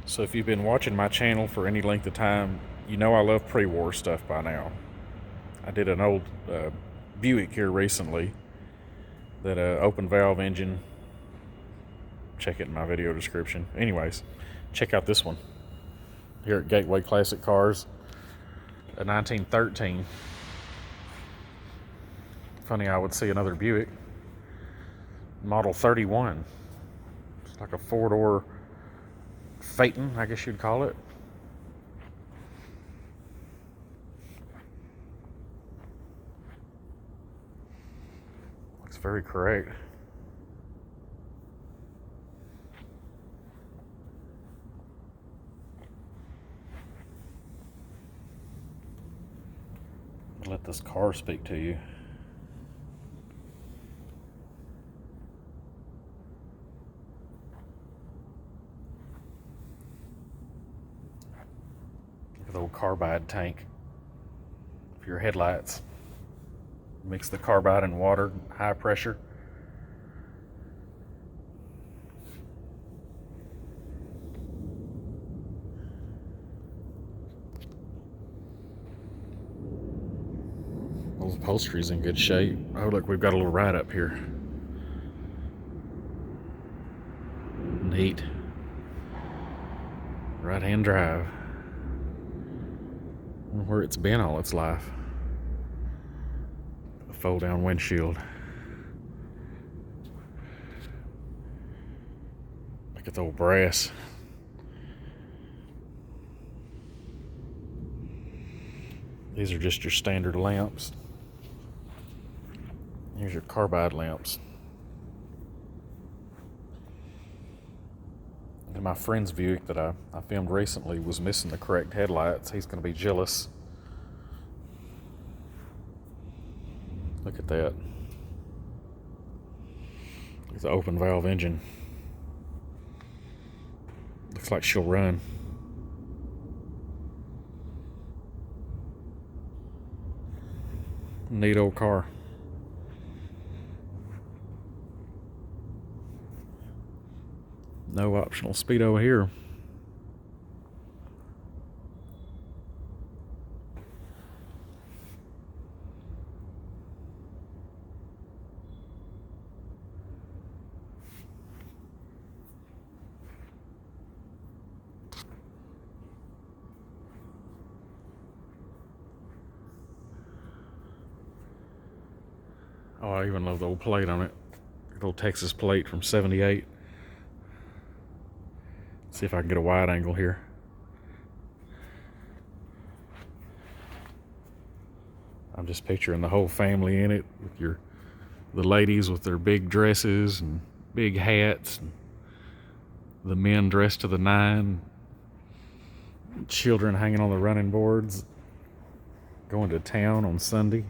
So if you've been watching my channel for any length of time, you know I love pre-war stuff by now. I did an old Buick here recently, that open valve engine. Check it in my video description. Anyways, check out this one here at Gateway Classic Cars, a 1913. Funny I would see another Buick Model 31. It's like a four-door Phaeton, I guess you'd call it. Looks very correct. Let this car speak to you. Look at the old carbide tank for your headlights. Mix the carbide and water, high pressure. Those upholstery's in good shape. Oh, look, we've got a little ride up here. Neat. Right-hand drive. I wonder where it's been all its life. A fold-down windshield. Look at the old brass. These are just your standard lamps. Here's your carbide lamps. And my friend's Buick that I filmed recently was missing the correct headlights. He's going to be jealous. Look at that. It's an open valve engine. Looks like she'll run. Neat old car. No optional speedo here. Oh, I even love the old plate on it. The old Texas plate from '78. See if I can get a wide angle here. I'm just picturing the whole family in it, with the ladies with their big dresses and big hats, and the men dressed to the nine, children hanging on the running boards, going to town on Sunday.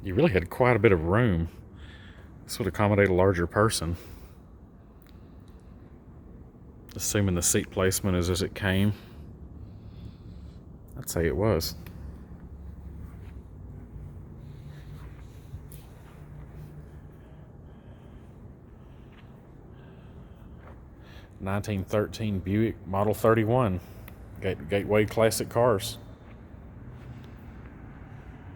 You really had quite a bit of room. This would accommodate a larger person. Assuming the seat placement is as it came. I'd say it was. '13 Buick Model 31. Gateway Classic Cars.